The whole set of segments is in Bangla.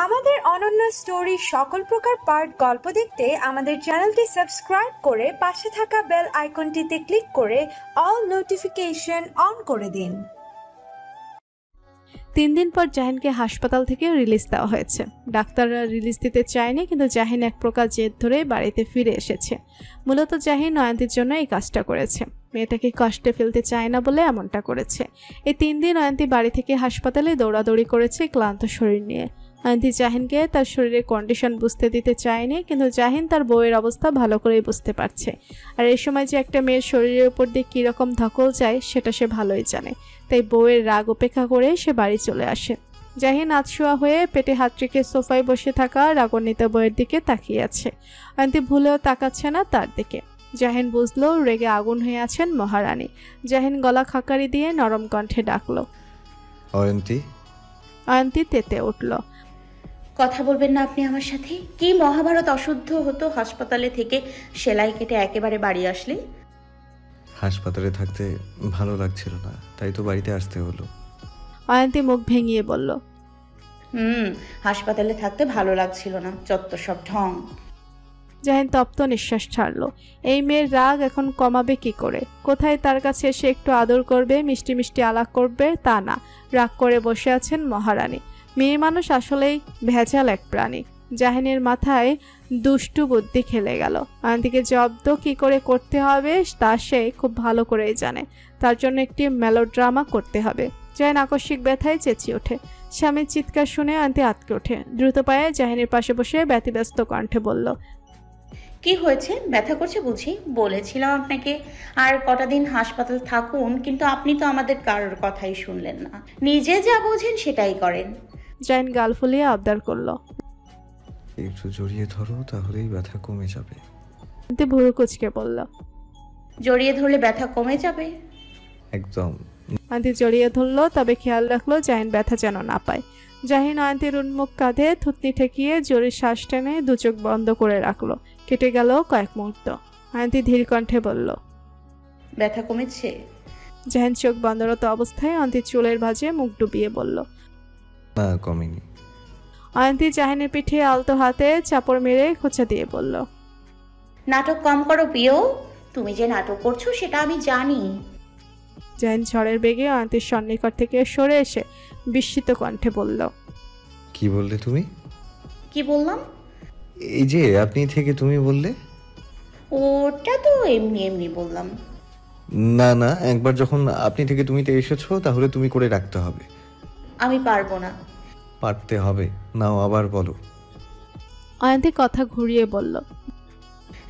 আমাদের অনন্য স্টোরি সকল প্রকার পার্ট গল্প দেখতে আমাদের চ্যানেলটি সাবস্ক্রাইব করে পাশে থাকা বেল আইকনটিতে ক্লিক করে অল নোটিফিকেশন অন করে দিন। 3 দিন পর জাহিনকে হাসপাতাল থেকে রিলিজ দেওয়া হয়েছে। ডাক্তাররা রিলিজ দিতে চায়নি, কিন্তু জাহিন এক প্রকার জেদ ধরে বাড়িতে ফিরে এসেছে। মূলত জাহিন নয়ন্তীর জন্য এই কাজটা করেছে। মেয়েটাকে কষ্টে ফেলতে চায় না বলে এমনটা করেছে। এই 3 দিন নয়ন্তী বাড়ি থেকে হাসপাতালে দৌড়াদৌড়ি করেছে ক্লান্ত শরীর নিয়ে। নয়ন্তী জাহিনকে তার শরীরের কন্ডিশন বুঝতে দিতে চায়নি, কিন্তু জাহিন তার বউয়ের অবস্থা ভালো করেই বুঝতে পারছে। আর এই সময় যে একটা মেয়ের শরীরের উপর দিয়ে কীরকম ধকল যায় সেটা সে ভালোই জানে। তাই বউয়ের রাগ উপেক্ষা করে সে বাড়ি চলে আসে। জাহিন আতশোয়া হয়ে পেটে হাত রেখে সোফায় বসে থাকা রাগান্বিত বউয়ের দিকে তাকিয়ে আছে। নয়ন্তী ভুলেও তাকাচ্ছে না তার দিকে। জাহিন বুঝলো রেগে আগুন হয়ে আছেন মহারানী। জাহিন গলা খাকারি দিয়ে নরম কণ্ঠে ডাকলো, অয়ন্তী। অয়ন্তী তেতে উঠল। কথা বলবেন না আপনি আমার সাথে? কি মহাভারত অশুদ্ধ হতো হাসপাতালে থেকে সেলাই কেটে একেবারে বাড়ি আসলে? হাসপাতালে থাকতে ভালো লাগছিল না, তাই তো বাড়িতে আসতে হলো। অয়ন্তী মুখ ভেঙিয়ে বলল, হাসপাতালে থাকতে ভালো লাগছিল না, যত সব ঢং। জাহিন তপ্ত নিঃশ্বাস ছাড়ল। এই মেয়ের রাগ এখন কমাবে কি করে? কোথায় তার কাছে এসে একটু আদর করবে, মিষ্টি মিষ্টি আলাপ করবে, তা না, রাগ করে বসে আছেন মহারানী। মেয়ে মানুষ আসলেই ভেজাল এক প্রাণী। জাহিনের মাথায় দুষ্টু বুদ্ধি খেলে গেল। অয়ন্তীকে জব্দ কি করে করতে হবে তা সে খুব ভালো করেই জানে। তার জন্য একটি মেলোড্রামা করতে হবে। জাহিন আকস্মিক ব্যথায় চেঁচিয়ে ওঠে। স্বামীর চিৎকার শুনে অয়ন্তী আঁতকে ওঠে। দ্রুত পায়ে জাহিনের পাশে বসে ব্যতিব্যস্ত কণ্ঠে বলল, কি হয়েছে? ব্যথা করছে বুঝি? বলেছিলাম আপনাকে আর কটা দিন হাসপাতাল থাকুন, কিন্তু আপনি তো আমাদের কারোর কথাই শুনলেন না। নিজে যা বোঝেন সেটাই করেন। জাহিন গাল ফুলিয়ে আবদার করল, একটু জড়িয়ে ধরো, তাহলেই ব্যথা কমে যাবে। অয়ন্তী ভুরু কুঁচকে বলল, জড়িয়ে ধরলে ব্যথা কমে যাবে? একদম। অয়ন্তী জড়িয়ে ধরল, তবে খেয়াল রাখলো জাহিন ব্যথা যেন না পায়। জাহিন অয়ন্তীর উন্মুখ কাঁধে থুতনি ঠেকিয়ে জোরে শ্বাস টেনে 2 চোখ বন্ধ করে রাখলো। কেটে গেল কয়েক মুহূর্ত। অয়ন্তী ধীর কণ্ঠে বলল, ব্যথা কমেছে? জাহিন চোখ বন্ধরত অবস্থায় অয়ন্তীর চুলের ভাঁজে মুখ ডুবিয়ে বলল, না, কমেনি। অয়ন্তী জাহিনের পিঠে আলতো হাতে চাপড় মেরে খোঁচা দিয়ে বলল, নাটক কম করো প্রিয়, তুমি যে নাটক করছো সেটা আমি জানি। জাহিন ঝড়ের বেগে অয়ন্তীর সন্নিকট থেকে সরে এসে বিস্মিত কণ্ঠে বলল, কি বললে তুমি? কি বললাম? এই যে আপনি থেকে তুমি বললে। ওটা তো এমনি এমনি বললাম। না না, একবার যখন আপনি থেকে তুমিতে এসেছো তাহলে তুমি করে রাখতে হবে। আমি পারবো না। পারতে হবে। নাও আবার বলো। অয়ন্তী কথা ঘুরিয়ে বলল,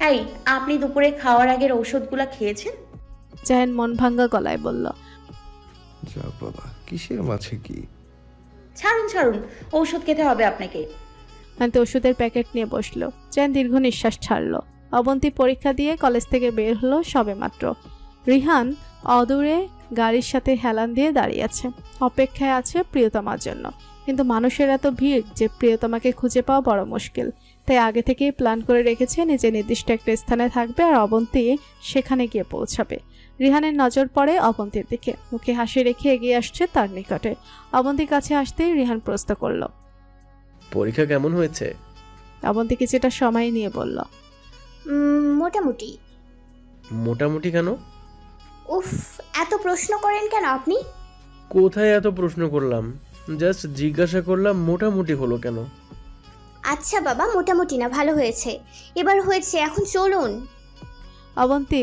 এই, আপনি দুপুরে খাওয়ার আগের ঔষধগুলা খেয়েছেন? জাহিন মন ভাঙ্গা গলায় বলল, যা বাবা, কিসের মাঝে কি? ছাড়ুন ছাড়ুন, ঔষধ খেতে হবে আপনাকে। অয়ন্তী ওষুধের প্যাকেট নিয়ে বসলো। জাহিন দীর্ঘ নিঃশ্বাস ছাড়লো। অবন্তী পরীক্ষা দিয়ে কলেজ থেকে বের হলো সবেমাত্র। রিহান অদূরে গাড়ির সাথে হেলান দিয়ে দাঁড়িয়ে আছে, অপেক্ষায় আছে প্রিয়তমার জন্য। কিন্তু মানুষের এত ভিড় যে প্রিয়তমাকে খুঁজে পাওয়া বড় মুশকিল। তাই আগে থেকেই প্ল্যান করে রেখেছে নিজে নির্দিষ্ট একটা স্থানে থাকবে আর অবন্তী সেখানে গিয়ে পৌঁছাবে। রিহানের নজর পড়ে অবন্তীর দিকে। মুখে হাসি রেখে এগিয়ে আসছে তার নিকটে। অবন্তীর কাছে আসতেই রিহান প্রশ্ন করল, পরীক্ষা কেমন হয়েছে? অবন্তী কিছুটা সময় নিয়ে বলল, মোটামুটি। মোটামুটি কেন? উফ, এত প্রশ্ন করেন কেন আপনি? কোথায় এত প্রশ্ন করলাম? জাস্ট জিজ্ঞাসা করলাম মোটামুটি হলো কেন। আচ্ছা বাবা, মোটামুটি না, ভালো হয়েছে। এবার হয়েছে, এখন চলুন। অবন্তী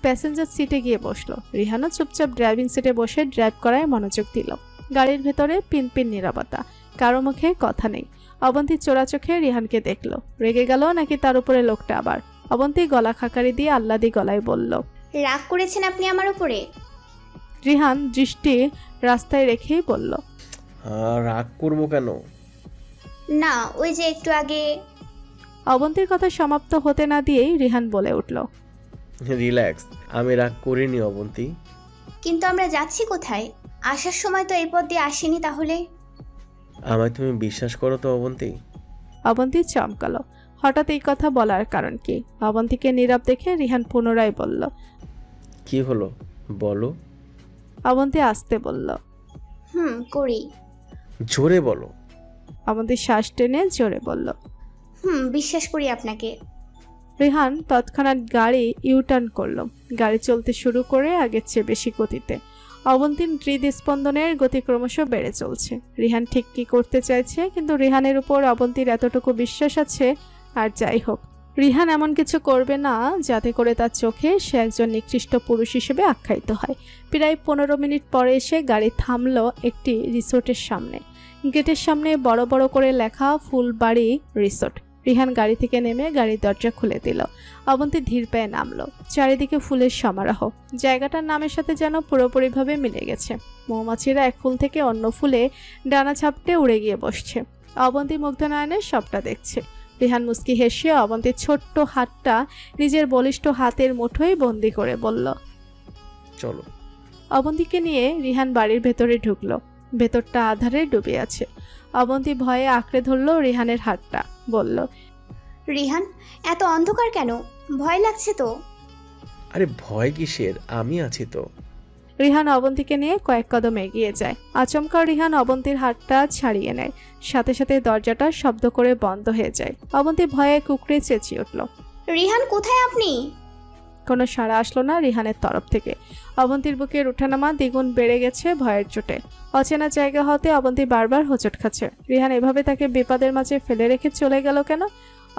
প্যাসেঞ্জার সিটে গিয়ে বসলো। রিহানও চুপচাপ ড্রাইভিং সিটে বসে ড্রাইভ করায় মনোযোগ দিল। গাড়ির ভেতরে পিনপিন নীরবতা, কারো মুখে কথা নেই। অবন্তী চোরা চোখে রিহানকে দেখলো। রেগে গেল নাকি তার উপরে লোকটা আবার? অবন্তী গলা খাকারি দিয়ে আহ্লাদি গলায় বলল, রাগ করেছেন আপনি আমার উপরে? রিহান দৃষ্টি রাস্তায় রেখেই বলল, রাগ করবো কেন? না, ওই যে একটু আগে। অবন্তীর কথা সমাপ্ত হতে না দিয়েই রিহান বলে উঠল, রিল্যাক্স, আমি রাগ করিনি অবন্তী। কিন্তু আমরা যাচ্ছি কোথায়? আসার সময় তো এই পথ দিয়ে আসেনি, তাহলে? আমায় তুমি বিশ্বাস করো তো অবন্তী? অবন্তী চমকালো। হঠাৎ এই কথা বলার কারণ কি? অবন্তীকে নীরব দেখে রিহান পুনরায় বলল, কি হলো বলো। অবন্তী আস্তে বলল, করি। জোরে বলো। অবন্তী শ্বাস টেনে জোরে বলল। বিশ্বাস করি আপনাকে। রিহান তৎক্ষণাৎ গাড়ি ইউটার্ন করলো। গাড়ি চলতে শুরু করে আগের চেয়ে বেশি গতিতে। অবন্তীর হৃদস্পন্দনের গতি ক্রমশ বেড়ে চলছে। রিহান ঠিক কি করতে চাইছে, কিন্তু রিহানের উপর অবন্তীর এতটুকু বিশ্বাস আছে। আর যাই হোক, রিহান এমন কিছু করবে না যাতে করে তার চোখে সে একজন নিকৃষ্ট পুরুষ হিসেবে আখ্যায়িত হয়। প্রায় 15 মিনিট পরে এসে গাড়ি থামলো একটি রিসোর্টের সামনে। গেটের সামনে বড় বড় করে লেখা ফুলবাড়ি রিসোর্ট। রিহান গাড়ি থেকে নেমে গাড়ির দরজা খুলে দিল। অবন্তী ধীর পায়ে নামলো। চারিদিকে ফুলের সমারোহ। জায়গাটার নামের সাথে যেন পুরোপুরিভাবে মিলে গেছে। মৌমাছিরা এক ফুল থেকে অন্য ফুলে ডানা ঝাপটে উড়ে গিয়ে বসছে। অবন্তী মুগ্ধ নয়নে সবটা দেখছে। রিহান মুস্কি হেসে অবন্তীর ছোট্ট হাতটা নিজের বলিষ্ঠ হাতের মুঠোয় বন্দি করে বলল, চলো। অবন্তীকে নিয়ে রিহান বাড়ির ভেতরে ঢুকলো। ভেতরটা আধারে ডুবে আছে। অবন্তী ভয়ে আঁকড়ে ধরল রিহানের হাতটা, বলল, রিহান, এত অন্ধকার কেন? ভয় লাগছে তো। আরে ভয় কিসের, আমি আছি তো। রিহান অবন্তীকে নিয়ে কয়েক কদম এগিয়ে যায়। আচমকা রিহান অবন্তীর হাতটা ছাড়িয়ে নেয়। সাথে সাথে দরজাটা শব্দ করে বন্ধ হয়ে যায়। অবন্তী ভয়ে কুকড়ে চেঁচিয়ে উঠল, রিহান, কোথায় আপনি? কোনো সাড়া আসলো না রিহানের তরফ থেকে। অবন্তীর বুকের ওঠানামা দ্বিগুণ বেড়ে গেছে ভয়ের চোটে। অচেনা জায়গা হতে অবন্তী বারবার হোঁচট খাচ্ছে। রিহান এভাবে তাকে বিপদের মাঝে ফেলে রেখে চলে গেল কেন?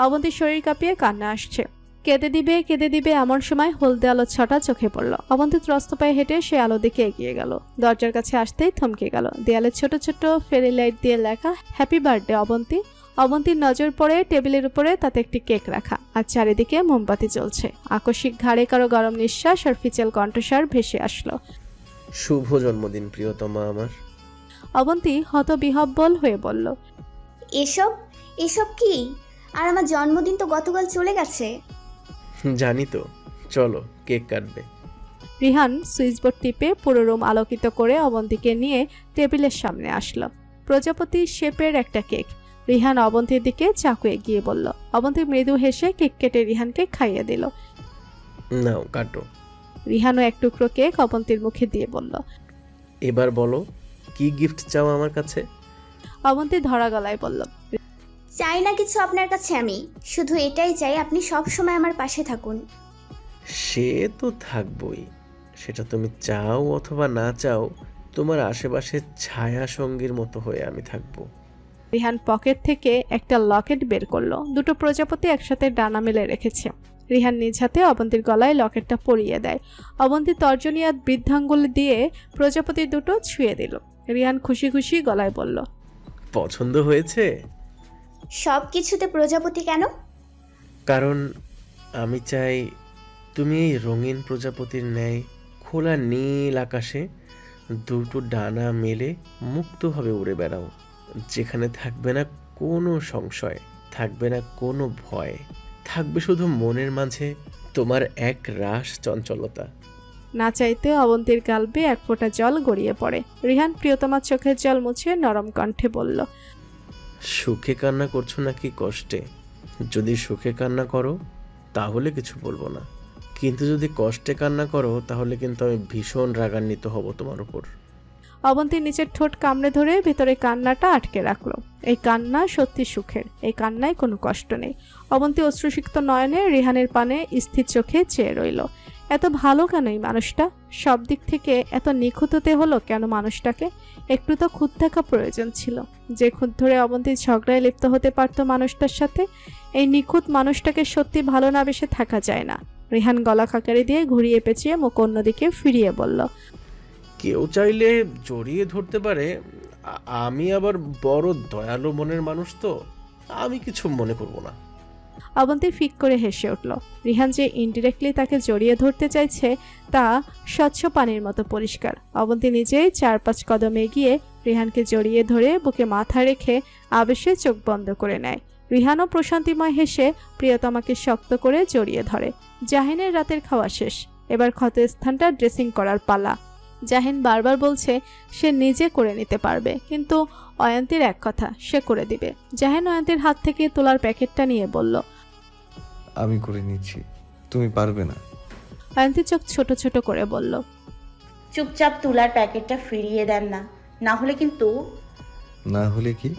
অবন্তীর শরীর কাঁপিয়ে কান্না আসছে। কেঁদে দিবে এমন সময় হলদে আলো ছটা চোখে পড়ল। অবন্তী ত্রস্ত পায়ে হেঁটে সে আলো দিকে এগিয়ে গেল। দরজার কাছে আসতেই থমকে গেল। দেয়ালে ছোট ছোট ফেরি লাইট দিয়ে লেখা হ্যাপি বার্থডে অবন্তী। অবন্তীর নজর পড়ে টেবিলের উপরে তাতে একটি কেক রাখা, আর চারিদিকে মোমবাতি জ্বলছে। আকস্মিক ঘাড়ে কারো গরম নিঃশ্বাস আর ফিচেল কণ্ঠস্বর ভেসে আসলো, শুভ জন্মদিন প্রিয়তমা আমার। অবন্তী হতবিহ্বল হয়ে বলল, এসব কি? আর আমার জন্মদিন তো গতকাল চলে গেছে। জানি তো, চলো কেক কাটবে। রিহান সুইচবোর্ড টিপে পুরো রুম আলোকিত করে অবন্তীকে নিয়ে টেবিলের সামনে আসলো। প্রজাপতি শেপের একটা কেক। রিহান অবন্তীর দিকে চাকু এগিয়ে বলল। অবন্তী মৃদু হেসে কেক কেটে রিহানকে খাইয়ে দিল। নাও কাটো। রিহানও এক টুকরো কেক অবন্তীর মুখে দিয়ে বলল, এবার বলো কি গিফট চাও আমার কাছে? অবন্তী ধরা গলায় বলল, চাই না কিছু আপনার কাছে, আমি শুধু এটাই চাই আপনি সব সময় আমার পাশে থাকুন। সে তো থাকবই, সেটা তুমি চাও অথবা না চাও, তোমার আশেপাশে ছায়া সঙ্গীর মতো হয়ে আমি থাকবো। রিহান পকেট থেকে একটা লকেট বের করলো। দুটো প্রজাপতি একসাথে ডানা মেলে রেখেছে। রিহান নিজ হাতে অবন্তীর গলায় লকেটটা পরিয়ে দেয়। অবন্তী তর্জনী আর বৃদ্ধাঙ্গুল দিয়ে প্রজাপতি দুটো ছুঁয়ে দিল। রিহান খুশি খুশি গলায় বলল, পছন্দ হয়েছে? সব কিছুতে প্রজাপতি কেন? কারণ আমি চাই তুমি এই রঙিন প্রজাপতির ন্যায় খোলা নীল আকাশে দুটো ডানা মেলে মুক্তভাবে উড়ে বেড়াও, যেখানে থাকবে না কোনো সংশয়, থাকবে না কোনো ভয়, থাকবে শুধু মনের মাঝে তোমার এক রাস চঞ্চলতা। না চাইতে অবন্তীর গালবে এক ফোঁটা জল গড়িয়ে পড়ে। রিহান প্রিয়তমার চোখের জল মুছে নরম কণ্ঠে বলল, সুখে কান্না করছো নাকি কষ্টে? যদি সুখে কান্না করো তাহলে কিছু বলবো না, কিন্তু যদি কষ্টে কান্না করো তাহলে কিন্তু আমি ভীষণ রাগান্বিত হব তোমার উপর। অবন্তীর নিচের ঠোঁট কামড়ে ধরে ভেতরে কান্নাটা আটকে রাখলো। এই কান্না সত্যি সুখের, এই কান্নায় কোনো কষ্ট নেই। অবন্তী অশ্রুসিক্ত নয়নে রিহানের পানে স্থির চোখে চেয়ে রইল। এত ভালো কেন এই মানুষটা? সব দিক থেকে এত নিখুঁত হতে হলো কেন মানুষটাকে? একটু তো খুঁত থাকা প্রয়োজন ছিল। যে খুঁত ধরে অবন্তী ঝগড়ায় লিপ্ত হতে পারতো মানুষটার সাথে। এই নিখুঁত মানুষটাকে সত্যি ভালো না বেশে থাকা যায় না। রিহান গলা খাকারি দিয়ে ঘুরিয়ে পেঁচিয়ে মুখ অন্যদিকে ফিরিয়ে বলল, কেউ চাইলে জড়িয়ে ধরতে পারে, আমি আবার বড় দয়ালু মনের মানুষ তো, আমি কিছু মনে করব না। অবন্তী ফিক করে হেসে উঠল। রিহান যে ইনডিরেক্টলি তাকে জড়িয়ে ধরতে চাইছে তা স্বচ্ছ পানির মতো পরিষ্কার। অবন্তী নিজেই 4-5 কদম এগিয়ে রিহানকে জড়িয়ে ধরে বুকে মাথা রেখে আবেশে চোখ বন্ধ করে নেয়। রিহানও প্রশান্তিময় হেসে প্রিয়তমাকে শক্ত করে জড়িয়ে ধরে। জাহিনের রাতের খাওয়া শেষ। এবার ক্ষতস্থানটা ড্রেসিং করার পালা। জাহিন বারবার বলছে সে নিজে করে নিতে পারবে, কিন্তু অয়ন্তীর এক কথা, সে করে দিবে। জাহিন অয়ন্তীর হাত থেকে তোলার প্যাকেটটা নিয়ে বলল, আমি করে নিচ্ছি, তুমি পারবে না। অয়ন্তী চোখ ছোট ছোট করে বলল, চুপচাপ তুলার প্যাকেটটা ফিরিয়ে দেন না, না হলে কিন্তু না হলে কি?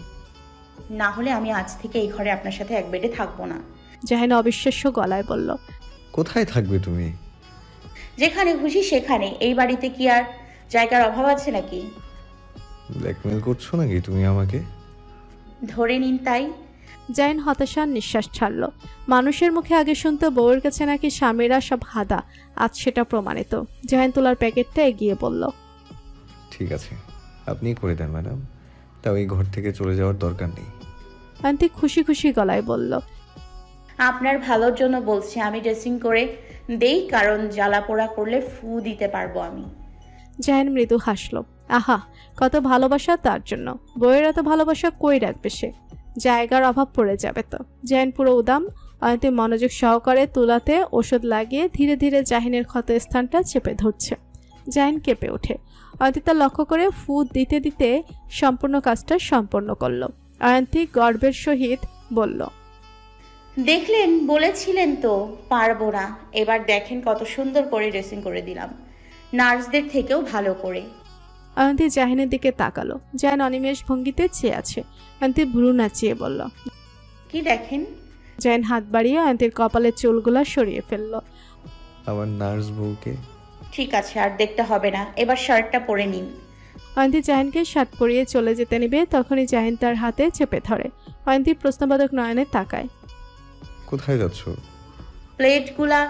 না হলে আমি আজ থেকে এই ঘরে আপনার সাথে এক বেডে থাকবো না। জাহিন অবিশ্বাস্য গলায় বলল। কোথায় থাকবে তুমি? যেখানে খুশি সেখানে। এই বাড়িতে কি আর জায়গার অভাব আছে নাকি? ব্ল্যাকমেল করছো নাকি তুমি আমাকে? ধরে নিন তাই। জাহিন হতাশার নিঃশ্বাস ছাড়ল। মানুষের মুখে আগে শুনতো বউয়ের কাছে নাকি স্বামীরা সব হাদা, আজ সেটা প্রমাণিত। জাহিন তোলার প্যাকেটটা এগিয়ে বলল। ঠিক আছে, আপনিই করে দেন ম্যাডাম। তাও এই ঘর থেকে চলে যাওয়ার দরকার নেই। আন্টি খুশি খুশি গলায় বলল। আপনার ভালোর জন্য বলছি, আমি ড্রেসিং করে দেই, কারণ জ্বালা পোড়া করলে ফু দিতে পারবো আমি। জাহিন মৃদু হাসল। আহা, কত ভালোবাসা তার জন্য। বউয়ের এত ভালোবাসা কই রাখবে সে? জায়গার অভাব পড়ে যাবে তো। জাহিন পুরো উদাম। অয়ন্তী মনোযোগ সহকারে তুলাতে ওষুধ লাগিয়ে ধীরে ধীরে জাহিনের ক্ষত স্থানটা চেপে ধরছে। জাহিন কেঁপে ওঠে। অয়ন্তী তা লক্ষ্য করে ফু দিতে দিতে সম্পূর্ণ কাজটা সম্পন্ন করল। অয়ন্তী গর্বের সহিত বলল, দেখলেন, বলেছিলেন তো পারবো না। এবার দেখেন কত সুন্দর করে ড্রেসিং করে দিলাম, নার্সদের থেকেও ভালো করে। অয়ন্তী জাহিনের দিকে তাকালো। জাহিন অনিমেষ ভঙ্গিতে চেয়ে আছে। অয়ন্তী ভ্রু নাচিয়ে বলল। কি দেখেন? জাহিন হাত বাড়িয়ে অয়ন্তীর কপালের চুলগুলা সরিয়ে ফেলল। আমার নার্স বউকে। ঠিক আছে, আর দেখতে হবে না, এবার শার্টটা পরে নিন। অয়ন্তী জাহিনকে শার্ট পরিয়ে চলে যেতে নেবে, তখনই জাহিন তার হাতে চেপে ধরে। অয়ন্তী প্রশ্নবোধক নয়নে তাকায়। কোথায় যাচ্ছ? প্লেটগুলা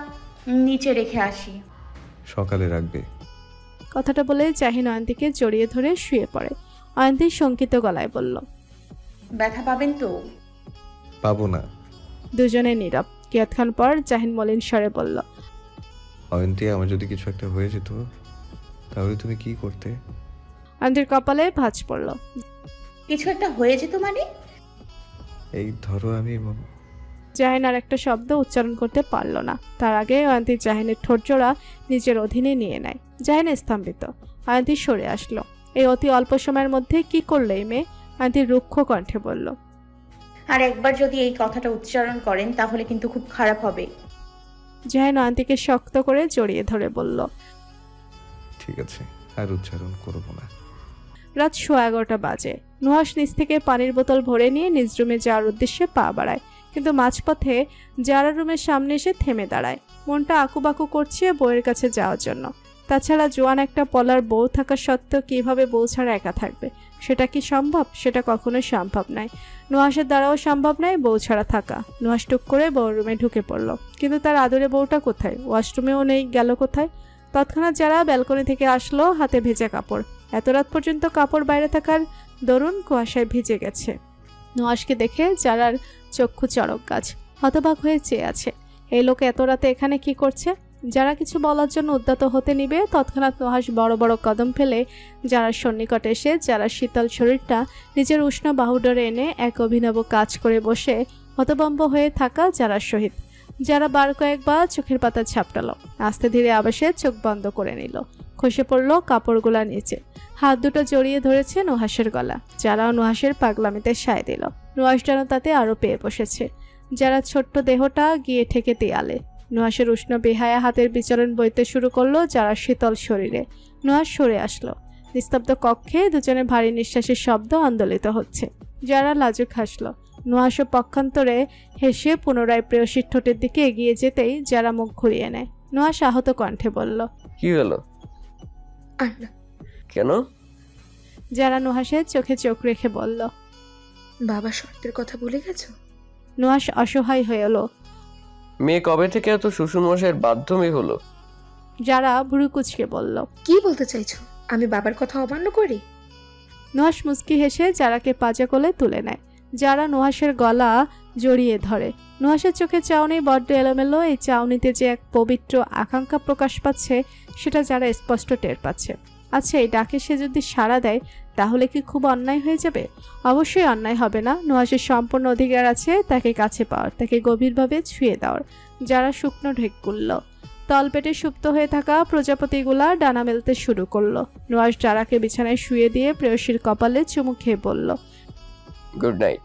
নিচে রেখে আসি। সকালে রাখবে। কথাটা বলে জাহিন অয়ন্তীকে জড়িয়ে ধরে শুয়ে পড়ে। অয়ন্তী শঙ্কিত গলায় বলল, ব্যথা পাবেন তো? পাবো না। দুজনে নীরব। কিয়ৎক্ষণ পর জাহিন মলিন স্বরে বলল, অয়ন্তী, আমার যদি কিছু একটা হয়ে যেত তাহলে তুমি কি করতে? অয়ন্তীর কপালে ভাঁজ পড়ল। কিছু একটা হয়ে যেত মানে? এই ধরো আমি জাহিন আর একটা শব্দ উচ্চারণ করতে পারল না। তার আগে অয়ন্তী জাহিনের ঠোঁটজোড়া নিজের অধীনে নিয়ে নেয়। জাহিন স্তম্ভিত। অয়ন্তী সরে আসলো। এই অতি অল্প সময়ের মধ্যে কি করলে এই মেয়ে? অয়ন্তী রুক্ষ কণ্ঠে বলল, আর একবার যদি এই কথাটা উচ্চারণ করেন তাহলে কিন্তু খুব খারাপ হবে। জাহিন অয়ন্তীকে শক্ত করে জড়িয়ে ধরে বলল, ঠিক আছে, আর উচ্চারণ করবো না। রাত 11:15 বাজে। নুহাস নিচ থেকে পানির বোতল ভরে নিয়ে নিজ রুমে যাওয়ার উদ্দেশ্যে পা বাড়ায়, কিন্তু মাঝপথে যারা রুমের সামনে এসে থেমে দাঁড়ায়। মনটা আকুবাকু করছে বউয়ের কাছে যাওয়ার জন্য। তাছাড়া জোয়ান একটা পলার বউ থাকা সত্ত্বেও কিভাবে বউ ছাড়া একা থাকবে? সেটা কি সম্ভব? সেটা কখনোই সম্ভব নয়। নুহাসের দ্বারাও সম্ভব নয় বউ ছাড়া থাকা। নুহাস টুক করে বউর রুমে ঢুকে পড়ল, কিন্তু তার আদরে বউটা কোথায়? ওয়াশরুমেও নেই, গেল কোথায়? তৎক্ষণাৎ যারা ব্যালকনি থেকে আসলো, হাতে ভেজা কাপড়। এত রাত পর্যন্ত কাপড় বাইরে থাকার দরুন কুয়াশায় ভিজে গেছে। নুহাসকে দেখে যারার চক্ষু চড়ক গাছ। হতবাক হয়ে চেয়ে আছে। এই লোক এত রাতে এখানে কি করছে? যারা কিছু বলার জন্য উদ্যত হতে নিবে, তৎক্ষণাৎ নুহাস বড় বড় কদম ফেলে যারার সন্নিকটে এসে যারা শীতল শরীরটা নিজের উষ্ণ বাহুডোরে এনে এক অভিনব কাজ করে বসে হতভম্ব হয়ে থাকা যারার সহিত। যারা বার কয়েকবার চোখের পাতা ঝাপটালো। আস্তে ধীরে আবাসে চোখ বন্ধ করে নিল। খসে পড়ল কাপড়গুলা নিচে। হাত দুটো জড়িয়ে ধরেছে নুহাসের গলা। যারাও নুহাসের পাগলামিতে সায় দিল। নুহাস যেন তাতে আরো পেয়ে বসেছে। যারা ছোট্ট দেহটা গিয়ে ঠেকে দেয়ালে। নুহাসের উষ্ণ বেহায়া হাতের বিচরণ বইতে শুরু করলো যারা শীতল শরীরে। নুহাস সরে আসলো। নিস্তব্ধ কক্ষে দুজনে ভারী নিঃশ্বাসের শব্দ আন্দোলিত হচ্ছে। যারা লাজুক হাসলো। নুহাসও পক্ষান্তরে হেসে পুনরায় প্রেয়সীর ঠোঁটের দিকে এগিয়ে যেতেই যারা মুখ ঘুরিয়ে নেয়। নুহাস আহত কণ্ঠে বলল, কি হলো? কেন? যারা নুহাসের চোখে চোখ রেখে বলল, বাবা শর্তের কথা ভুলে গেছো? নুহাস অসহায় হয়ে এলো। মেয়ে কবে থেকে এত শ্বশুর মশাইয়ের বাধ্যমী হলো? যারা ভুরু কুচকে বলল, কি বলতে চাইছো? আমি বাবার কথা অমান্য করি? নুহাস মুচকি হেসে যারাকে পাজা কোলে তুলে নেয়। যারা নুহাসের গলা জড়িয়ে ধরে। নুহাসের চোখে চাউনি বড্ড এলোমেলো। এই চাউনিতে যে এক পবিত্র আকাঙ্ক্ষা প্রকাশ পাচ্ছে সেটা যারা স্পষ্ট টের পাচ্ছে। আচ্ছা, এই ডাকে সে যদি সাড়া দেয় তাহলে কি খুব অন্যায় হয়ে যাবে? অবশ্যই অন্যায় হবে না। নুহাসের সম্পূর্ণ অধিকার আছে তাকে কাছে পাওয়ার, তাকে গভীরভাবে ছুঁয়ে দেওয়ার। যারা শুকনো ঢেক করল। তলপেটে সুপ্ত হয়ে থাকা প্রজাপতিগুলা ডানা মেলতে শুরু করলো। নুহাস যারাকে বিছানায় শুয়ে দিয়ে প্রেয়সীর কপালে চুমু খেয়ে বলল, গুড নাইট।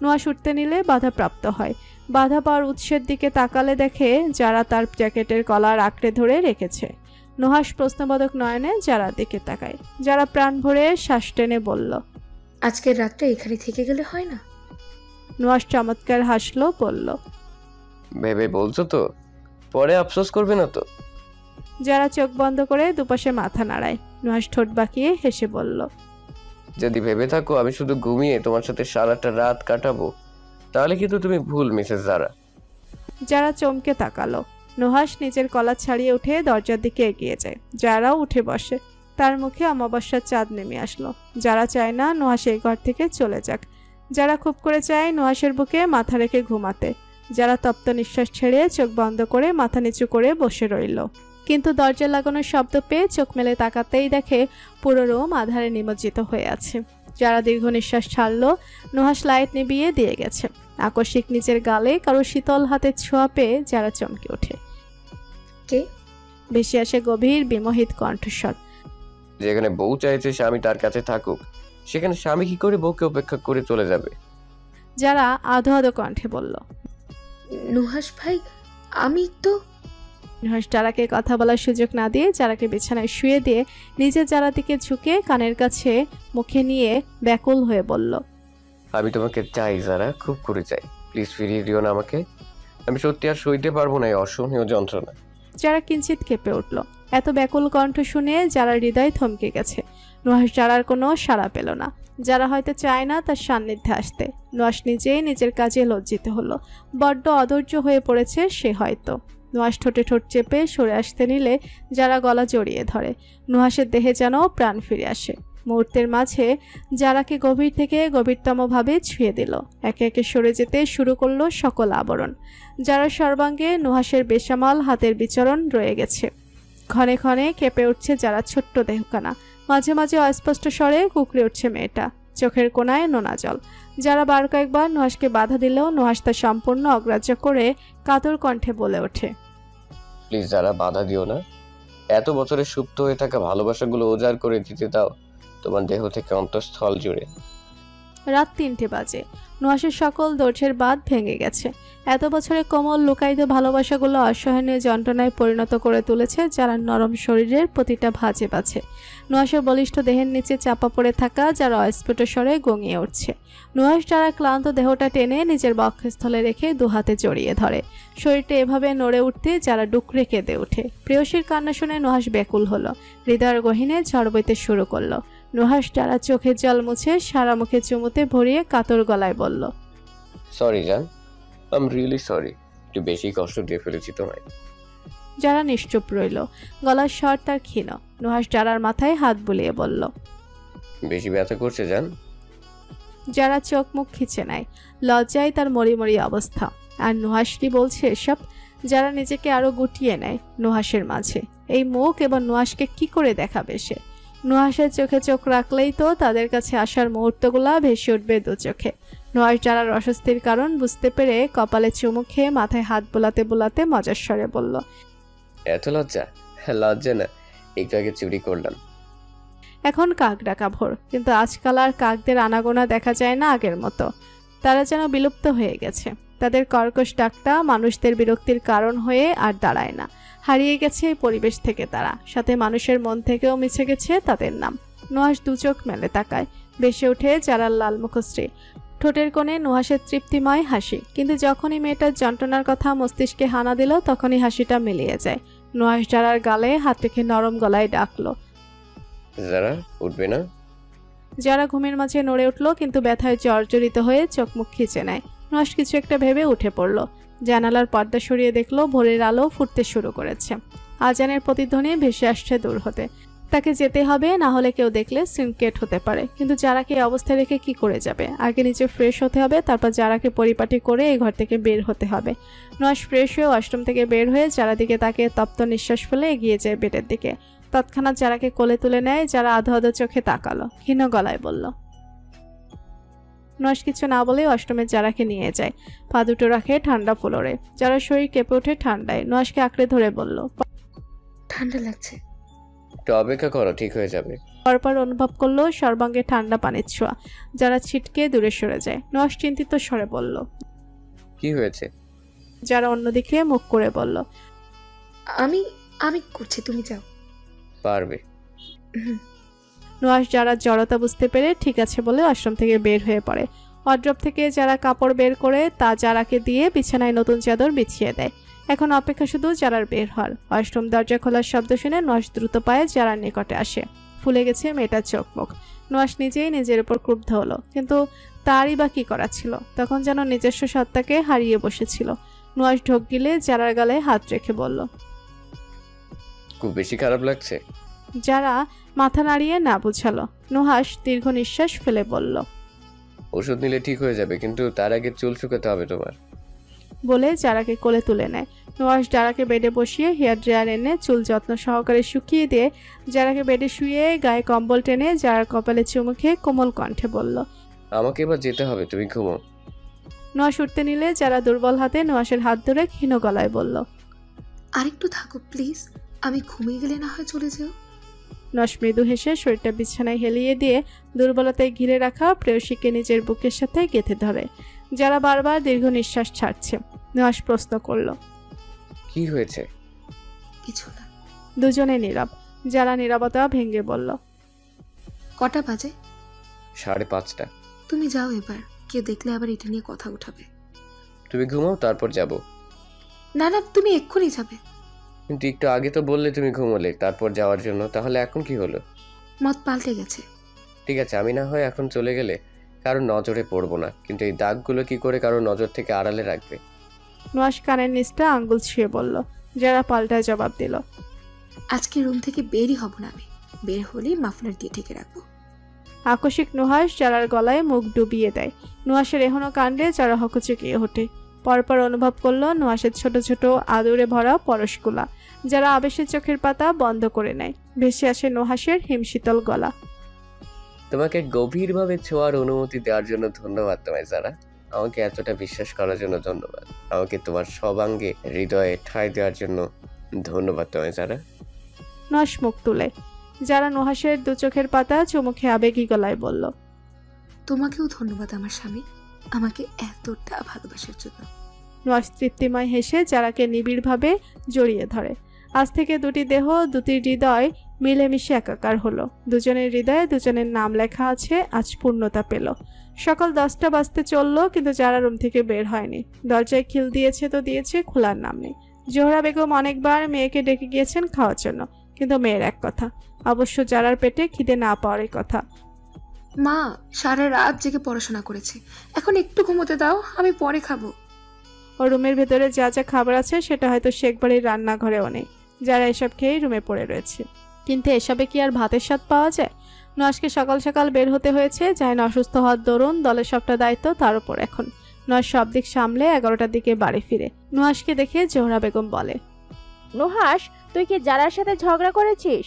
নুহাস উঠতে নিলে বাধা প্রাপ্ত হয়। বাধা পাওয়ার উৎসের দিকে তাকালে দেখে যারা তার জ্যাকেটের কলার আঁকড়ে ধরে রেখেছে। নুহাস প্রশ্নবোধক নয়নে যারার দিকে তাকায়। যারা প্রাণ ভরে শ্বাস টেনে বলল, আজকের রাতটা এখানে থেকে গেলে হয় না? নুহাস চমৎকার হাসলো, বলল, ভেবে বলছো তো? পরে আফসোস করবে না তো? যারা চোখ বন্ধ করে দুপাশে মাথা নাড়ায়। নুহাস ঠোঁট বাঁকিয়ে হেসে বলল, যদি ভেবে থাকো আমি শুধু ঘুমিয়ে তোমার সাথে সারাটা রাত কাটাবো, তাহলে কিন্তু তুমি ভুল মিসেস জারা। যারা চমকে তাকালো। নুহাস নিজের কলার ছাড়িয়ে উঠে দরজার দিকে এগিয়ে যায়। যারাও উঠে বসে। তার মুখে অমাবস্যার চাঁদ নেমে আসলো। যারা চায় না নুহাস এই ঘর থেকে চলে যাক। যারা খুব করে চায় নুহাসের বুকে মাথা রেখে ঘুমাতে। যারা তপ্ত নিঃশ্বাস ছেড়ে চোখ বন্ধ করে মাথা নিচু করে বসে রইল। কিন্তু দরজা লাগানোর শব্দ পেয়ে চোখ মেলে তাকাতেই দেখে পুরো রুম আধারে নিমজ্জিত হয়ে আছে। যারা দীর্ঘ নিঃশ্বাস ছাড়লো। নুহাস লাইট নিভিয়ে দিয়ে গেছে। আকস্মিক নিজের গালে কারো শীতল হাতের ছোঁয়া পেয়ে যারা চমকে ওঠে। কে? ভেসে আসে গভীর বিমোহিত কণ্ঠস্বর। যেখানে বউ চাইছে স্বামী তার কাছে থাকুক, সেখানে স্বামী কি করে বউকে উপেক্ষা করে চলে যাবে? যারা আধো আধো কণ্ঠে বলল। নুহাস ভাই, আমি তো। নুহাস যারাকে কথা বলার সুযোগ না দিয়ে যারাকে বিছানায় শুয়ে দিয়ে নিজের যারা দিকে ঝুঁকে কানের কাছে মুখে নিয়ে ব্যাকুল হয়ে বলল, আমি তোমাকে চাই জারা, খুব করে চাই। প্লিজ ফিরিয়ে দিও না আমাকে। আমি সত্যি আর সইতে পারবো না এই অসহনীয় যন্ত্রণা। যারা কিঞ্চিত কেঁপে উঠল। এত ব্যাকুল কণ্ঠ শুনে যারা হৃদয় থমকে গেছে। নুহাস যারার কোনো সাড়া পেল না। যারা হয়তো চায় না তার সান্নিধ্যে আসতে। নুহাস নিজেই নিজের কাজে লজ্জিত হলো। বড্ড অধৈর্য হয়ে পড়েছে সে হয়তো। নুহাস ঠোঁটে ঠোঁট চেপে সরে আসতে নিলে যারা গলা জড়িয়ে ধরে। নুহাসের দেহে যেন প্রাণ ফিরে আসে। মুহূর্তের মাঝে যারাকে গভীর থেকে গভীরতমভাবে ছুঁয়ে দিল। একে একে সরে যেতে শুরু করলো সকল আবরণ। যারা সর্বাঙ্গে নুহাসের বেসামাল হাতের বিচরণ রয়ে গেছে। ক্ষণে ক্ষণে কেঁপে উঠছে যারা ছোট্ট দেহখানা। মাঝে মাঝে অস্পষ্ট স্বরে কুকড়ে উঠছে মেয়েটা। চোখের কোণায় নোনা জল। যারা বার কয়েকবার নুহাসকে বাধা দিলেও নুহাস তা সম্পূর্ণ অগ্রাহ্য করে কাতর কণ্ঠে বলে ওঠে, প্লিজ যারা, বাধা দিও না। এত বছরের সুপ্ত হয়ে থাকা ভালোবাসাগুলো উজাড় করে দিতে দাও তোমার দেহ থেকে অন্তঃস্থল জুড়ে। রাত 3টে বাজে। নুহাসের সকল দৈর্ঘ্যের বাঁধ ভেঙে গেছে। এত বছরের কোমল লুকায়িত ভালোবাসাগুলো অসহনীয় যন্ত্রণায় পরিণত করে তুলেছে যারা নরম শরীরের প্রতিটা ভাঁজে বাছে। নুহাসের বলিষ্ঠ দেহের নিচে চাপা পড়ে থাকা যারা অস্ফুট স্বরে গঙিয়ে উঠছে। নুহাস যারা ক্লান্ত দেহটা টেনে নিজের বক্ষস্থলে রেখে দুহাতে জড়িয়ে ধরে। শরীরটা এভাবে নড়ে উঠতে যারা ডুকরে কেঁদে ওঠে। প্রেয়সীর কান্না শুনে নুহাস ব্যাকুল হলো। হৃদয়ের গহীনে ঝড় বইতে শুরু করলো। নুহাস যারা চোখের জল মুছে সারা মুখে চুমুতে ভরিয়ে কাতর গলায় বলল, সরি জান, আই এম রিয়েলি সরি। একটু বেশি কষ্ট দিয়ে ফেলেছি তোমায়। যারা নিশ্চুপ রইল। গলার স্বর তার ক্ষীণ। নুহাস যারার মাথায় হাত বুলিয়ে বলল, বেশি ব্যথা করছে জান? যারা চোখ মুখ খিচে নেয়। লজ্জায় তার মরিমরি অবস্থা। আর নুহাস কি বলছে এসব? যারা নিজেকে আরো গুটিয়ে নেয় নুহাসের মাঝে। এই মুখ এবং নুহাসকে কি করে দেখাবে সে? নুহাসের চোখে চোখ রাখলেই তো তাদের কাছে আসার মুহূর্তগুলা ভেসে উঠবে দু চোখে। নুহাস যারার অস্বস্তির কারণ বুঝতে পেরে কপালে চুমু খেয়ে মাথায় হাত বোলাতে বোলাতে মজার স্বরে বলল, এত লজ্জা? লজ্জা না, একটু আগে চুরি করলাম। এখন কাক ডাকা ভোর, কিন্তু আজকাল আর কাকদের আনাগোনা দেখা যায় না আগের মতো। তারা যেন বিলুপ্ত হয়ে গেছে। তাদের কর্কশ ডাকটা মানুষদের বিরক্তির কারণ হয়ে আর দাঁড়ায় না। হারিয়ে গেছে এই পরিবেশ থেকে তারা। সাথে মানুষের মন থেকেও মিছে গেছে তাদের নাম। নুহাস দু চোখ মেলে তাকায়। বেসে ওঠে যারার লাল মুখশ্রী। ঠোঁটের কোণে নুহাসের তৃপ্তিময় হাসি। কিন্তু যখনই মেয়েটার যন্ত্রণার কথা মস্তিষ্কে হানা দিল তখনই হাসিটা মিলিয়ে যায়। নুহাস যারার গালে হাত রেখে নরম গলায় ডাকলো, যারা, উঠবে না? যারা ঘুমের মাঝে নড়ে উঠল, কিন্তু ব্যথায় জর্জরিত হয়ে চোখ মুখ খিচে নেয়। নুহাস কিছু একটা ভেবে উঠে পড়ল। জানালার পর্দা সরিয়ে দেখলো ভোরের আলো ফুটতে শুরু করেছে। আজানের প্রতিধ্বনি ভেসে আসছে দূর হতে। তাকে যেতে হবে, না হলে কেউ দেখলে সিনকেট হতে পারে। কিন্তু যারাকে এই অবস্থায় রেখে কি করে যাবে? আগে নিজে ফ্রেশ হতে হবে, তারপর যারাকে পরিপাটি করে এই ঘর থেকে বের হতে হবে। নুহাস ফ্রেশ হয়ে ওয়াশরুম থেকে বের হয়ে যারা দিকে তাকে তপ্ত নিঃশ্বাস ফেলে এগিয়ে যায় বেডের দিকে। তৎক্ষণাৎ যারাকে কোলে তুলে নেয়। যারা আধো আধো চোখে তাকালো, ক্ষীণ গলায় বলল। নুহাস কিছু না বলে ওয়াশরুমে যারাকে নিয়ে যায়। পা দুটো রাখে ঠান্ডা ফ্লোরে। যারা শরীর কেঁপে ওঠে ঠান্ডায়। নুহাসকে আঁকড়ে ধরে বলল, ঠান্ডা লাগছে। একটু অপেক্ষা করো, ঠিক হয়ে যাবে। পরপর অনুভব করলো সর্বাঙ্গে ঠান্ডা পানির ছোঁয়া। যারা ছিটকে দূরে সরে যায়। নুহাস চিন্তিত স্বরে বলল, কি হয়েছে? যারা অন্যদিকে মুখ করে বলল, আমি আমি করছি, তুমি যাও। পারবে। নুহাশ যারা জড়তা বুঝতে পেরে ঠিক আছে বলে আশ্রম থেকে বের হয়ে পড়ে। ওয়ার্ড্রপ থেকে যারা কাপড় বের করে তা যারাকে দিয়ে বিছানায় নতুন চাদর বিছিয়ে দেয়। এখন অপেক্ষা শুধু যারার বের হওয়ার। আশ্রম দরজা খোলার শব্দ শুনে নুহাশ দ্রুত পায়ে যারার নিকটে আসে। ফুলে গেছে মেয়েটার চোখ মুখ। নুহাশ নিজেই নিজের উপর ক্রুদ্ধ হলো, কিন্তু তারই বা কি করা ছিল। তখন যেন নিজস্ব সত্তাকে হারিয়ে বসেছিল। নুহাশ ঢোক গিলে যারার গালে হাত রেখে বলল, খুব বেশি খারাপ লাগছে? যারা মাথা নাড়িয়ে না বুঝালো। নুহাশ দীর্ঘ নিঃশ্বাস ফেলে বলল, ওষুধ নিলে ঠিক হয়ে যাবে, কিন্তু তার আগে চুল শুকাতে হবে তোমার। বলে যারাকে কোলে তুলে নেয়। নুহাশ যারাকে বেডে বসিয়ে হেয়ার ড্রায়ার এনে চুল যত্ন সহকারে শুকিয়ে দিয়ে যারাকে বেডে শুয়ে গায়ে কম্বল টেনে যারার কপালে চুমু খেয়ে কোমল কণ্ঠে বলল, আমাকে এবার যেতে হবে, তুমি ঘুমো। নুহাশ উঠতে নিলে যারা দুর্বল হাতে নুহাশের হাত ধরে ক্ষীণ গলায় বলল, আরেকটু থাকো প্লিজ, আমি ঘুমিয়ে গেলে না হয় চলে যেও। নুহাশ মৃদু হেসে শরীরটা বিছানায় হেলিয়ে দিয়ে দুর্বলতায় ঘিরে রাখা প্রেয়সীকে নিজের বুকের সাথে গেঁথে ধরে। যারা বারবার দীর্ঘ নিঃশ্বাস ছাড়ছে। নুহাশ প্রশ্ন করল, কি হয়েছে? কিছু না। দুজনে নীরব। যারা নীরবতা ভেঙে বলল, কটা বাজে? 5:30। তুমি যাও এবার, কেউ দেখলে আবার এটা নিয়ে কথা উঠাবে। তুমি ঘুমাও, তারপর যাব। না না, তুমি এক্ষুনি যাবে। কিন্তু একটু আগে তো বললে তুমি ঘুমোলে তারপর যাওয়ার জন্য, তাহলে এখন কি হলো? মত পাল্টে গেছে। ঠিক আছে, আমি না হয় এখন চলে গেলে কারোর নজরে পড়বো না, কিন্তু এই দাগগুলো কি করে কারোর নজর থেকে আড়ালে রাখবে? নুহাশ কানের নিচটা আঙ্গুল ছুঁয়ে বলল। যারা পাল্টায় জবাব দিল, আজকে রুম থেকে বেরই হব না আমি, বের হলেই মাফলার দিয়ে ঢেকে রাখবো। আকস্মিক নুহাশ যারার গলায় মুখ ডুবিয়ে দেয়। নুহাশের এখনো কাণ্ডে যারা হকচকিয়ে ওঠে। পরপর অনুভব করলো নুহাশের ছোট ছোট আদরে ভরা পরশগুলা। যারা আবেশের চোখের পাতা বন্ধ করে নেয়। ভেসে আসে নুহাশের হিমশীতল গলা। তোমাকে গভীরভাবে ছোঁয়ার অনুমতি দেওয়ার জন্য ধন্যবাদ তোমায় যারা। আমাকে এতটা বিশ্বাস করার জন্য ধন্যবাদ। আমাকে তোমার সবাঙ্গে হৃদয়ে ঠাঁই দেওয়ার জন্য ধন্যবাদ তোমায় যারা। নুহাশ মুখ তুলে। যারা নুহাশের দু চোখের পাতা চুমুখে আবেগী গলায় বলল, তোমাকেও ধন্যবাদ আমার স্বামী, আমাকে এতটা ভালোবাসার জন্য। নুহাশ তৃপ্তিময় হেসে যারাকে নিবিড়ভাবে জড়িয়ে ধরে। আজ থেকে দুটি দেহ, দুটি হৃদয় মিলেমিশে একাকার হলো। দুজনের হৃদয়ে দুজনের নাম লেখা আছে। আজ পূর্ণতা পেল। সকাল 10টা বাজতে চলল, কিন্তু যারা রুম থেকে বের হয়নি। দরজায় খিল দিয়েছে তো দিয়েছে, খোলার নাম নেই। জোহরা বেগম অনেকবার মেয়েকে ডেকে গিয়েছেন খাওয়ার জন্য, কিন্তু মেয়ের এক কথা, অবশ্য যারার পেটে খিদে না পাওয়ারই কথা। মা সারা রাত জেগে পড়াশোনা করেছে, এখন একটু ঘুমোতে দাও, আমি পরে খাবো। ও রুমের ভেতরে যা যা খাবার আছে সেটা হয়তো শেখ বাড়ির রান্নাঘরেও নেই। যারা এসব খেয়েই রুমে পড়ে রয়েছে। কিন্তু এসবে কি আর ভাতের স্বাদ পাওয়া যায়? নুহাশকে সকাল সকাল বের হতে হয়েছে। জাহিন অসুস্থ হওয়ার দরুন দলের সবটা দায়িত্ব তার উপর এখন। নুহাশ সব দিক সামলে 11টার দিকে বাড়ি ফিরে। নুহাশকে দেখে জোহরা বেগম বলে, নুহাশ, তুই কি যারার সাথে ঝগড়া করেছিস?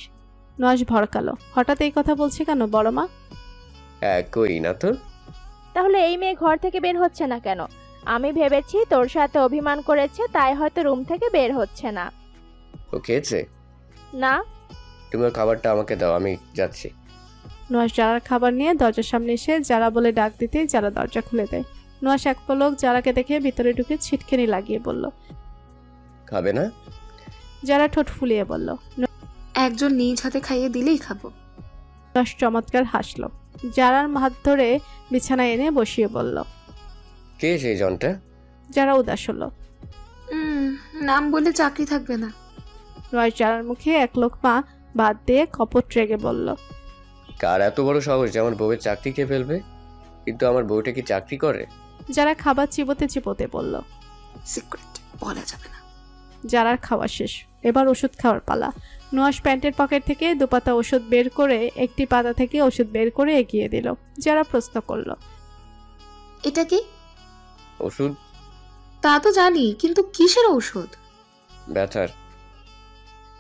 নুহাশ ভড়কালো। হঠাৎ এই কথা বলছে কেন বড় মা? কই না তো। তাহলে এই মেয়ে ঘর থেকে বের হচ্ছে না কেন? আমি ভেবেছি তোর সাথে অভিমান করেছে, তাই হয়তো রুম থেকে বের হচ্ছে না। ও খেয়েছে? না। তোমার খাবারটা আমাকে দাও, আমি যাচ্ছি। নুহাশ যারার খাবার নিয়ে দরজার সামনে এসে যারা বলে ডাক দিতে যারা দরজা খুলে দেয়। নুহাশ এক পলক যারাকে দেখে ভিতরে ঢুকে ছিটকেনি লাগিয়ে বলল, খাবে না? যারা ঠোঁট ফুলিয়ে বলল, একজন নিজ হাতে খাইয়ে দিলেই খাবো। নুহাশ চমৎকার হাসলো। যারার হাত ধরে বিছানায় এনে বসিয়ে বলল, কে সেই জনটা? যারা উদাস হলো। নাম বলে চাকরি থাকবে না। নুহাশ যারার মুখে এক লোকমা বাদ দিয়ে কপট রেগে বলল, কার এত বড় সাহস যে আমার বউয়ের চাকরি খেয়ে ফেলবে? কিন্তু আমার বউটা কি চাকরি করে? যারা খাবার চিবোতে চিবোতে বলল, সিক্রেট বলা যাবে না। যারার খাওয়া শেষ, এবার ওষুধ খাওয়ার পালা। নুহাশ প্যান্টের পকেট থেকে দুপাতা ওষুধ বের করে একটি পাতা থেকে ওষুধ বের করে এগিয়ে দিল। যারা প্রশ্ন করল, এটা কি ওষুধ? তা তো জানি, কিন্তু কিসের ঔষধ? ব্যথার।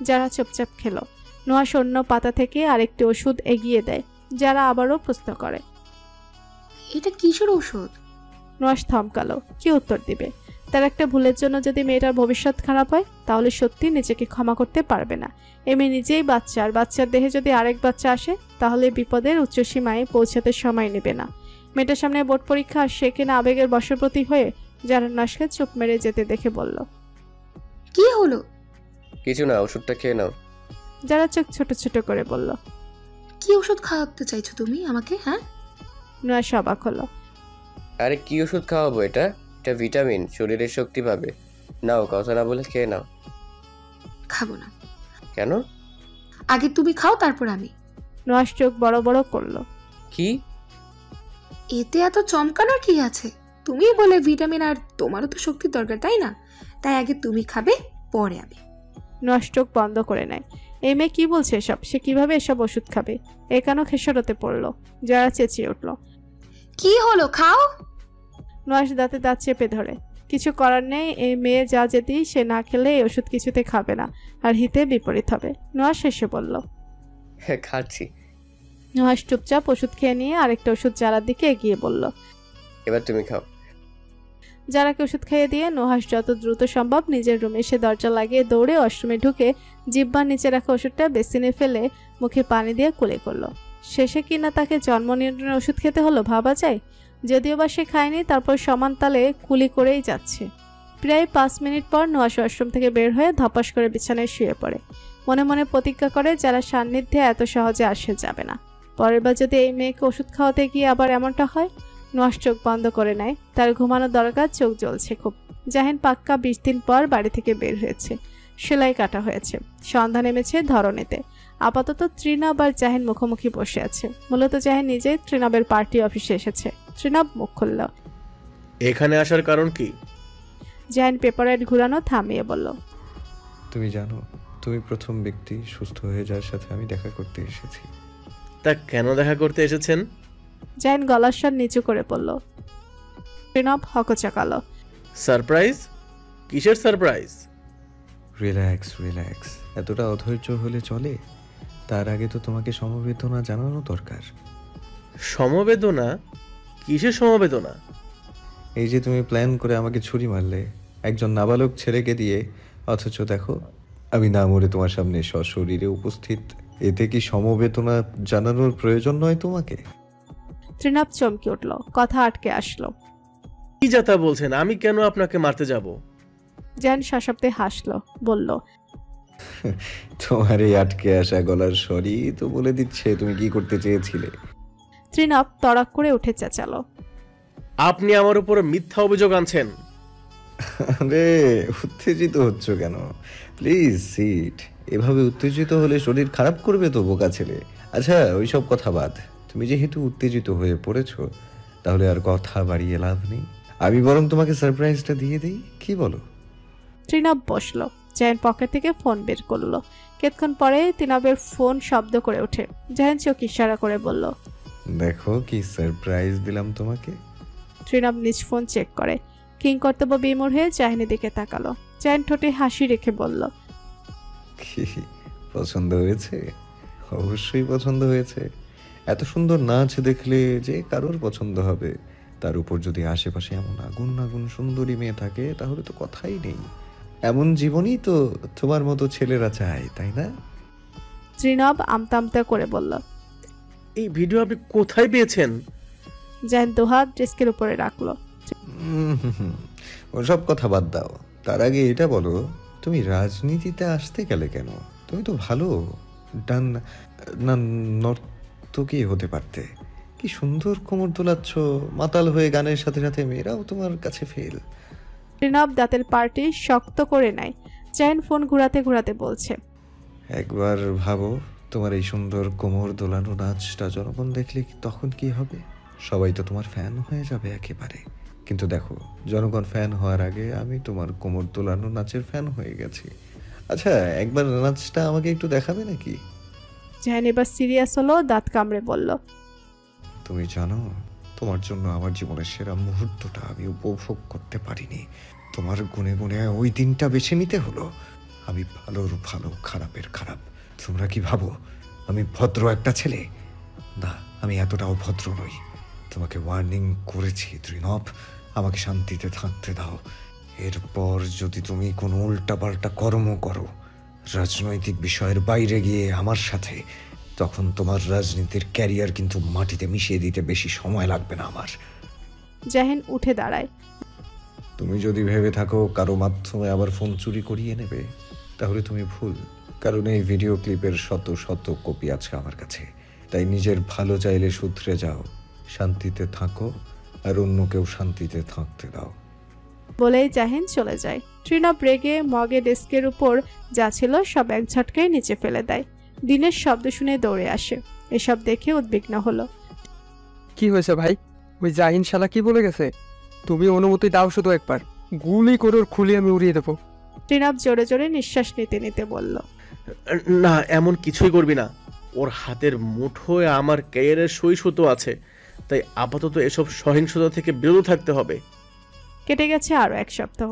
যারা চুপচাপ খেলো। নুহাশ অন্য পাতা থেকে আরেকটি ওষুধ এগিয়ে দেয়। যারা আবারও প্রশ্ন করে, এটা কিসের ঔষধ? নুহাশ থমকালো। কি উত্তর দিবে? তার একটা ভুলের জন্য যদি মেয়েটার ভবিষ্যৎ খারাপ হয়, তাহলে সত্যি নিজেকে ক্ষমা করতে পারবে না। এ মেয়ে নিজেই বাচ্চা, আর বাচ্চার দেহে যদি আরেক বাচ্চা আসে, তাহলে বিপদের উচ্চসীমায় পৌঁছাতে সময় নেবে না। মেয়েটার সামনে বোর্ড পরীক্ষা, সে কিনা আবেগের বশবর্তী হয়ে যারা নুহাশকে চুপ মেরে যেতে দেখে বলল, কি হলো? কিছু না, ওষুধটা খেয়ে নাও। যারা চোখ ছোট ছোট করে বলল, কি ওষুধ খাওয়াতে চাইছো তুমি আমাকে? হ্যাঁ, নুহাশ অবাক হলো। আরে কি ওষুধ খাওয়াবো? এটা ভিটামিন, শরীরের শক্তি পাবে। নাও, কথা না বলে খেয়ে নাও। খাবো না। কেন? আগে তুমি খাও, তারপর আমি। নুহাশ চোখ বড় বড় করলো। কি? এতে এত চমকানোর কি আছে? তুমি বলে ভিটামিন, আর তোমারও তো শক্তির দরকার, তাই না? তাই আগে তুমি খাবে, পরে আমি। নুহাশ চোখ বন্ধ করে নেয়। এই মেয়ে কি বলছে এসব? সে কিভাবে এসব ওষুধ খাবে? একানো খেসারতে পড়লো। যারা চেঁচিয়ে উঠল, কি হলো, খাও। নুহাশ দাঁতে দাঁত চেপে ধরে। কিছু করার নেই, এই মেয়ে যা যেতেই, সে না খেলে এই ওষুধ কিছুতে খাবে না, আর হিতে বিপরীত হবে। নুহাশ শেষে বলল, হ্যাঁ, খাচ্ছি। নুহাশ চুপচাপ ওষুধ খেয়ে নিয়ে আরেকটা ওষুধ যারার দিকে এগিয়ে বলল, এবার তুমি খাও। যারাকে ওষুধ খাইয়ে দিয়ে নুহাশ যত দ্রুত সম্ভব নিজের রুমে এসে দরজা লাগিয়ে দৌড়ে ওয়াশরুমে ঢুকে জিহ্বার নিচে রাখা ওষুধটা বেসিনে ফেলে মুখে পানি দিয়ে কুলে করলো। শেষে কিনা তাকে জন্ম নিয়ন্ত্রণের ওষুধ খেতে হলো, ভাবা যায়। যদিও বা সে খায়নি, তারপর সমান তালে কুলি করেই যাচ্ছে। প্রায় 5 মিনিট পর নুহাশ ওয়াশরুম থেকে বের হয়ে ধপাস করে বিছানায় শুয়ে পড়ে। মনে মনে প্রতিজ্ঞা করে যারা সান্নিধ্যে এত সহজে আসে যাবে না। পরের বার যদি এই মেয়েকে ওষুধ খাওয়াতে গিয়ে আবার এমনটা হয়। নুহাশ চোখ বন্ধ করে নেয়। তার ঘুমানো দরকার, চোখ জ্বলছে খুব। জাহিন পাক্কা 20 দিন পর বাড়ি থেকে বের হয়েছে। সেলাই কাটা হয়েছে। সন্ধ্যা নেমেছে ধরণীতে। আপাতত ত্রিনব আর জাহিন মুখোমুখি বসে আছে। মূলত জাহিন নিজেই ত্রিনবের পার্টি অফিসে এসেছে। ত্রিনব মুখ খুলল। এখানে আসার কারণ কি? জাহিন পেপারের ঘুরানো থামিয়ে বলল, তুমি জানো, তুমি প্রথম ব্যক্তি সুস্থ হয়ে যার সাথে আমি দেখা করতে এসেছি। তা কেন দেখা করতে এসেছেন? জাহিন গলার স্বর নিচু করে বলল। ত্রিনব হকচাকালো। সারপ্রাইজ? কিসের সারপ্রাইজ? রিল্যাক্স রিল্যাক্স, এতটা অধৈর্য হলে চলে? তার আগে তো তোমাকে সমবেদনা জানানো দরকার। সমবেদনা? কিসের সমবেদনা? এই যে তুমি প্ল্যান করে আমাকে ছুরি মারলে একজন নাবালক ছেলেকে দিয়ে, অথচ দেখো আমি না মরে তোমার সামনে সশরীরে উপস্থিত। এতে কি সমবেদনা জানানোর প্রয়োজন নয় তোমাকে? ত্রিনব চমকে উঠল, কথা আটকে আসলো। কি যাতা বলছেন? আমি কেন আপনাকে মারতে যাব? জাহিন সশব্দে হাসলো, বলল, তোমার এই আটকে আসা গলার স্বরই তো বলে দিচ্ছে তুমি কি করতে চেয়েছিলে। ত্রিনব তড়াক করে উঠে চেঁচালো, আপনি আমার উপর মিথ্যা অভিযোগ আনছেন। আরে উত্তেজিত হচ্ছ কেন? Please sit. এভাবে উত্তেজিত হলে শরীর খারাপ করবে তো, বোকা ছেলে। আচ্ছা ওইসব কথা বাদ, তুমি যেহেতু উত্তেজিত হয়ে পড়েছো, তাহলে আর কথা বাড়িয়ে লাভ নেই। আমি বরং তোমাকে সারপ্রাইজটা দিয়ে দিই, কি বলো? ত্রিনব বসলো। জাহিন পকেট থেকে ফোন বের করলো। কিছুক্ষণ পরে ত্রিনবের ফোন শব্দ করে ওঠে। জাহিন চোখ ইশারা করে বলল, দেখো কি সারপ্রাইজ দিলাম তোমাকে। ত্রিনব নিজ ফোন চেক করে। কিংকর্তব্য বিমূঢ় হয়ে জাহিনের দিকে তাকালো। জাহিন ঠোঁটে হাসি রেখে বলল, কি পছন্দ হয়েছে? অবশ্যই পছন্দ হয়েছে। এত সুন্দর নাচ দেখলে যে কারোর পছন্দ হবে। তার উপর যদি আশেপাশে এমন আগুন আগুন সুন্দরী মেয়ে থাকে, তাহলে তো কথাই নেই। এমন জীবনই তো তোমার মতো ছেলেরা চায়, তাই না? ত্রিনব আমতা আমতা করে বলল। এই ভিডিও আপনি কোথায় পেয়েছেন? জাহিন দুহাত ডেস্কের উপরে রাখলো। ওসব কথা বাদ দাও। তার আগে এটা বলো, তুমি রাজনীতিতে আসতে গেলে কেন? তুমি তো ভালো ডান না নর্তকী হতে পারতে। কি সুন্দর কোমর দোলাচ্ছ, মাতাল হয়ে গানের সাথে সাথে মেয়েরাও তোমার কাছে ফেল। ত্রিনব দাঁতের পার্টি শক্ত করে নেয়। জাহিন ফোন ঘুরাতে ঘুরাতে বলছে, একবার ভাবো, তোমার এই সুন্দর কোমর দোলানো নাচটা জনগণ দেখলে তখন কি হবে? সবাই তো তোমার ফ্যান হয়ে যাবে একেবারে। কিন্তু দেখো, জনগণ ফ্যান হওয়ার আগে আমি তোমার কোমর দোলানো নাচের ফ্যান হয়ে গেছি। আচ্ছা একবার নাচটা আমাকে একটু দেখাবে নাকি? জাহিন এবার সিরিয়াস হলো, দাঁত কামড়ে বলল, তুমি জানো, তোমার জন্য আমার জীবনের সেরা মুহূর্তটা আমি উপভোগ করতে পারিনি। তোমার গুনে গুনে ওই দিনটা বেছে নিতে হলো। আমি ভালোর ভালো, খারাপের খারাপ। তোমরা কি ভাবো আমি ভদ্র একটা ছেলে? না, আমি এতটাও ভদ্র নই। তোমাকে ওয়ার্নিং করেছি ত্রিনব, আমাকে শান্তিতে থাকতে দাও। এরপর যদি তুমি কোনো উল্টাপাল্টা কর্ম করো রাজনৈতিক বিষয়ের বাইরে গিয়ে আমার সাথে, তখন তোমার রাজনীতির ক্যারিয়ার কিন্তু মাটিতে মিশিয়ে দিতে বেশি সময় লাগবে না আমার। জাহিন উঠে দাঁড়ায়। তুমি যদি ভেবে থাকো কারো মাধ্যমে আবার ফোন চুরি করিয়ে নেবে, তাহলে তুমি ভুল। কারণ এই ভিডিও ক্লিপের শত শত কপি আছে আমার কাছে। তাই নিজের ভালো চাইলে শুধরে যাও, শান্তিতে থাকো, আর অন্যকেও শান্তিতে থাকতে দাও। বলেই জাহিন চলে যায়। ত্রিনব রেগে মগে ডেস্কের উপর যা ছিল সব এক ঝটকায় নিচে ফেলে দেয়। দিনের শব্দ শুনে দৌড়ে আসে। এসব দেখে উদ্বিগ্ন হলো। কি হয়েছে ভাই? ওই জাহিন শালা কি বলে গেছে? তুমি অনুমতি দাও শুধু একবার, গুলি করে ওর খুলি আমি উড়িয়ে দেবো। ত্রিনব জোরে জোরে নিঃশ্বাস নিতে নিতে বলল, না, এমন কিছুই করবি না। ওর হাতের মুঠোয় আমার ক্যারিয়ারের সই সুতো আছে, তাই আপাতত এসব সহিংসতা থেকে বিরত থাকতে হবে। কেটে গেছে আরো 1 সপ্তাহ।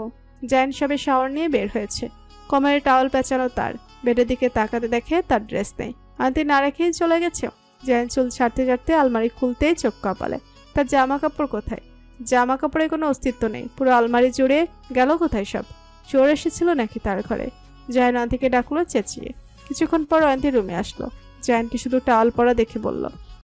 জাহিন সবে শাওয়ার নিয়ে বের হয়েছে। কোমরে টাওয়াল পেঁচানো তার। বেডের দিকে তাকাতে দেখে তার ড্রেস নেই। আন্টি না রেখেই চলে গেছে। জাহিন চুল ছাড়তে ছাড়তে আলমারি খুলতেই চোখ কপালে। তার জামা কাপড় কোথায়? জামা কাপড়ের কোনো অস্তিত্ব নেই। পুরো আলমারি জুড়ে গেল কোথায় সব? চোর এসেছিল নাকি তার ঘরে? জাহিন আন্টিকে ডাকলো চেঁচিয়ে। কিছুক্ষণ পর আন্টি রুমে আসলো। জাহিনকে শুধু টাওয়াল পরা দেখে বলল,